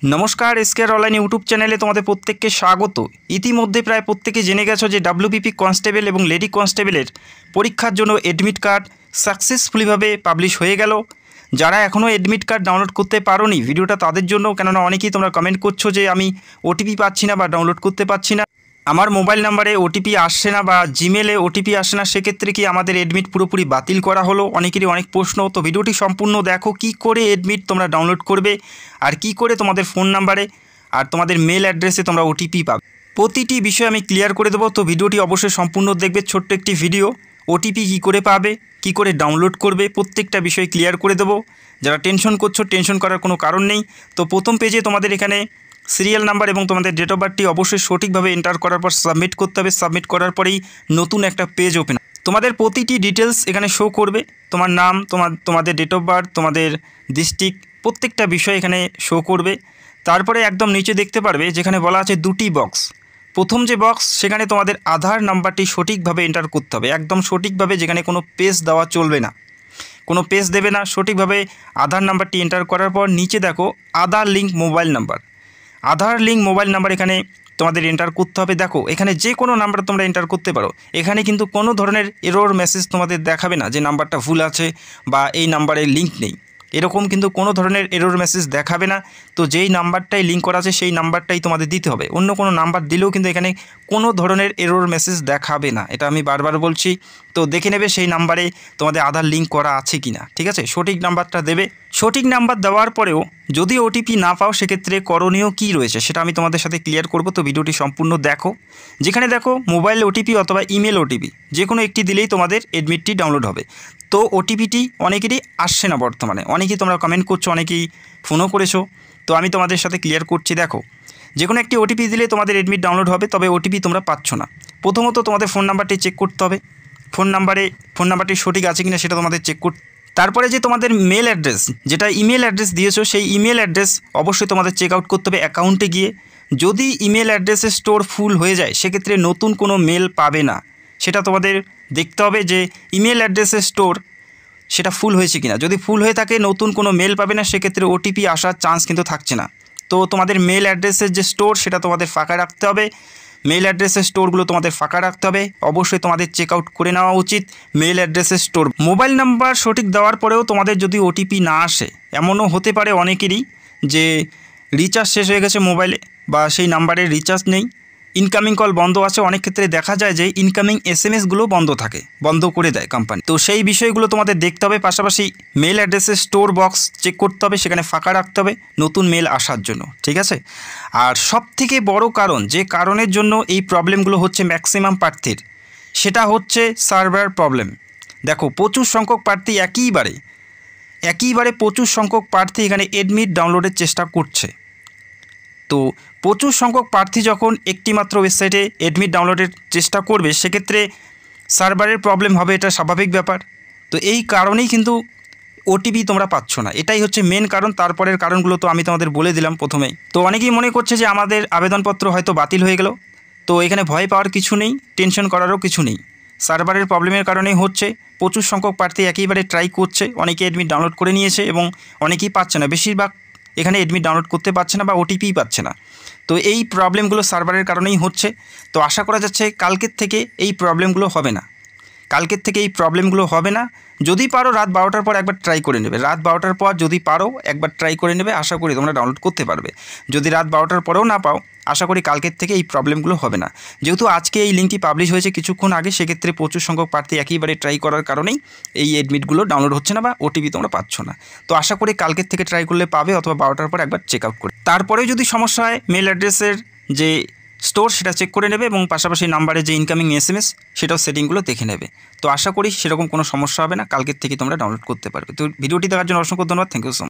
नमस्कार SKR online YouTube चैनले तुम्हारे प्रत्येक के स्वागत। इतिमध्ये प्राय प्रत्येके जेने गेछो जे डब्ल्यूबीपी कन्स्टेबल और लेडी कन्स्टेबलेर परीक्षार जोन्नो एडमिट कार्ड सक्सेसफुली भावे पाब्लिश हो गेल। যারা এখনও এডমিট কার্ড ডাউনলোড করতে পারোনি ভিডিওটা তাদের জন্য, কেননা অনেকেই তোমরা কমেন্ট করছো যে আমি ওটিপি পাচ্ছি না বা ডাউনলোড করতে পারছি না, আমার মোবাইল নাম্বারে ওটিপি আসছে না বা জিমেলে ওটিপি আসে না, সেক্ষেত্রে কি আমাদের এডমিট পুরোপুরি বাতিল করা হলো? অনেকেরই অনেক প্রশ্ন। তো ভিডিওটি সম্পূর্ণ দেখো, কি করে এডমিট তোমরা ডাউনলোড করবে আর কি করে তোমাদের ফোন নাম্বারে আর তোমাদের মেল অ্যাড্রেসে তোমরা ওটিপি পাবে, প্রতিটি বিষয় আমি ক্লিয়ার করে দেবো। তো ভিডিওটি অবশ্যই সম্পূর্ণ দেখবে। ছোট্ট একটি ভিডিও, ওটিপি কী করে পাবে, কি করে ডাউনলোড করবে, প্রত্যেকটা বিষয় ক্লিয়ার করে দেবো। যারা টেনশন করছো, টেনশন করার কোনো কারণ নেই। তো প্রথম পেজে তোমাদের এখানে সিরিয়াল নাম্বার এবং তোমাদের ডেট অফ বার্থটি অবশ্যই সঠিকভাবে এন্টার করার পর সাবমিট করতে হবে। সাবমিট করার পরেই নতুন একটা পেজ ওপেন, তোমাদের প্রতিটি ডিটেলস এখানে শো করবে। তোমার নাম, তোমাদের ডেট অফ বার্থ, তোমাদের ডিস্ট্রিক্ট, প্রত্যেকটা বিষয় এখানে শো করবে। তারপরে একদম নিচে দেখতে পারবে যেখানে বলা আছে দুটি বক্স। প্রথম যে বক্স, সেখানে তোমাদের আধার নাম্বারটি সঠিকভাবে এন্টার করতে হবে, একদম সঠিকভাবে, যেখানে কোনো পেজ দেওয়া চলবে না, কোনো পেজ দেবে না। সঠিকভাবে আধার নাম্বারটি এন্টার করার পর নিচে দেখো আধার লিঙ্ক মোবাইল নাম্বার, আধার লিঙ্ক মোবাইল নাম্বার এখানে তোমাদের এন্টার করতে হবে। দেখো এখানে যে কোনো নাম্বার তোমরা এন্টার করতে পারো, এখানে কিন্তু কোনো ধরনের এরর মেসেজ তোমাদের দেখাবে না যে নাম্বারটা ভুল আছে বা এই নাম্বারে লিঙ্ক নেই, এরকম কিন্তু কোনো ধরনের এরর মেসেজ দেখাবে না। তো যেই নাম্বারটাই লিঙ্ক করা আছে সেই নাম্বারটাই তোমাদের দিতে হবে। অন্য কোনো নাম্বার দিলেও কিন্তু এখানে কোনো ধরনের এরর মেসেজ দেখাবে না, এটা আমি বারবার বলছি। তো দেখে নেবে সেই নাম্বারে তোমাদের আধার লিঙ্ক করা আছে কি না, ঠিক আছে? সঠিক নাম্বারটা দেবে। সঠিক নাম্বার দেওয়ার পরেও যদি ওটিপি না পাও, সেক্ষেত্রে করণীয় কী রয়েছে সেটা আমি তোমাদের সাথে ক্লিয়ার করব। তো ভিডিওটি সম্পূর্ণ দেখো। যেখানে দেখো মোবাইল ওটিপি অথবা ইমেল ওটিপি যে কোনো একটি দিলেই তোমাদের এডমিটটি ডাউনলোড হবে। তো ওটিপিটি অনেকেরই আসছে না বর্তমানে, অনেকেই তোমরা কমেন্ট করছো, অনেকেই ফোনও করেছো। তো আমি তোমাদের সাথে ক্লিয়ার করছি। দেখো যে কোনো একটি ওটিপি দিলে তোমাদের এডমিট ডাউনলোড হবে, তবে ওটিপি তোমরা পাচ্ছ না। প্রথমত তোমাদের ফোন নাম্বারটি চেক করতে হবে, ফোন নাম্বারটি সঠিক আছে কিনা সেটা তোমাদের চেক করতে। তারপরে যে তোমাদের মেল অ্যাড্রেস, যেটা ইমেল অ্যাড্রেস দিয়েছো, সেই ইমেল অ্যাড্রেস অবশ্যই তোমাদের চেক আউট করতে হবে অ্যাকাউন্টে গিয়ে। যদি ইমেল অ্যাড্রেসের স্টোর ফুল হয়ে যায়, সেক্ষেত্রে নতুন কোনো মেল পাবে না। সেটা তোমাদের দেখতে হবে যে ইমেল অ্যাড্রেসের স্টোর সেটা ফুল হয়েছে কিনা। যদি ফুল হয়ে থাকে, নতুন কোনো মেল পাবে না, সেক্ষেত্রে ওটিপি আসার চান্স কিন্তু থাকছে না। তো তোমাদের মেল অ্যাড্রেসের যে স্টোর সেটা তোমাদের ফাঁকা রাখতে হবে, মেল অ্যাড্রেসের স্টোরগুলো তোমাদের ফাঁকা রাখতে হবে। অবশ্যই তোমাদের চেক আউট করে নেওয়া উচিত মেল অ্যাড্রেসের স্টোর। মোবাইল নাম্বার সঠিক দেওয়ার পরেও তোমাদের যদি ওটিপি না আসে, এমনও হতে পারে অনেকেরই যে রিচার্জ শেষ হয়ে গেছে মোবাইলে বা সেই নাম্বারে রিচার্জ নেই, ইনকামিং কল বন্ধ আছে। অনেক ক্ষেত্রে দেখা যায় যে ইনকামিং এসএমএসগুলো বন্ধ থাকে, বন্ধ করে দেয় কোম্পানি। তো সেই বিষয়গুলো তোমাদের দেখতে হবে। পাশাপাশি মেল অ্যাড্রেসের স্টোর বক্স চেক করতে হবে, সেখানে ফাঁকা রাখতে হবে নতুন মেল আসার জন্য, ঠিক আছে? আর সবথেকে বড় কারণ, যে কারণের জন্য এই প্রবলেমগুলো হচ্ছে ম্যাক্সিমাম প্রার্থীর, সেটা হচ্ছে সার্ভার প্রবলেম। দেখো প্রচুর সংখ্যক প্রার্থী একইবারে প্রচুর সংখ্যক প্রার্থী এখানে এডমিট ডাউনলোডের চেষ্টা করছে। তো প্রচুর সংখ্যক প্রার্থী যখন একটি মাত্র ওয়েবসাইটে এডমিট ডাউনলোডের চেষ্টা করবে, সেক্ষেত্রে সার্ভারের প্রবলেম হবে, এটা স্বাভাবিক ব্যাপার। তো এই কারণেই কিন্তু ওটিপি তোমরা পাচ্ছ না, এটাই হচ্ছে মেন কারণ। তারপরের কারণগুলো তো আমি তোমাদের বলে দিলাম প্রথমেই। তো অনেকেই মনে করছে যে আমাদের আবেদনপত্র হয়তো বাতিল হয়ে গেল। তো এখানে ভয় পাওয়ার কিছু নেই, টেনশন করারও কিছু নেই। সার্ভারের প্রবলেমের কারণেই হচ্ছে। প্রচুর সংখ্যক প্রার্থী একইবারে ট্রাই করছে, অনেকে এডমিট ডাউনলোড করে নিয়েছে এবং অনেকেই পাচ্ছে না। বেশিরভাগ এখানে এডমিট ডাউনলোড করতে পারছে না বা ওটিপিই পাচ্ছে না। তো এই প্রবলেমগুলো সার্ভারের কারণেই হচ্ছে। তো আশা করা যাচ্ছে কালকের থেকে এই প্রবলেমগুলো হবে না। যদি পারো রাত 12টার পর একবার ট্রাই করে নেবে, রাত 12টার পর যদি পারো একবার ট্রাই করে নেবে, আশা করি তোমরা ডাউনলোড করতে পারবে। যদি রাত 12টার পরেও না পাও, আশা করি কালকের থেকে এই প্রবলেমগুলো হবে না। যেহেতু আজকে এই লিঙ্কটি পাবলিশ হয়েছে কিছুক্ষণ আগে, সেক্ষেত্রে প্রচুর সংখ্যক প্রার্থী একইবারে ট্রাই করার কারণেই এই এডমিটগুলো ডাউনলোড হচ্ছে না বা ওটিপি তোমরা পাচ্ছ না। তো আশা করি কালকের থেকে ট্রাই করলে পাবে, অথবা 12টার পর একবার চেক আউট করে। তারপরেও যদি সমস্যা হয়, মেল অ্যাড্রেসের যে স্টোর সেটা চেক করে নেবে এবং পাশাপাশি নাম্বারে যে ইনকামিং এসএমএস সেটাও সেটিংগুলো দেখে নেবে। তো আশা করি সেরকম কোনো সমস্যা হবে না, কালকের থেকে তোমরা ডাউনলোড করতে পারবে। তো ভিডিওটি দেখার জন্য অসংখ্য ধন্যবাদ। Thank you so much.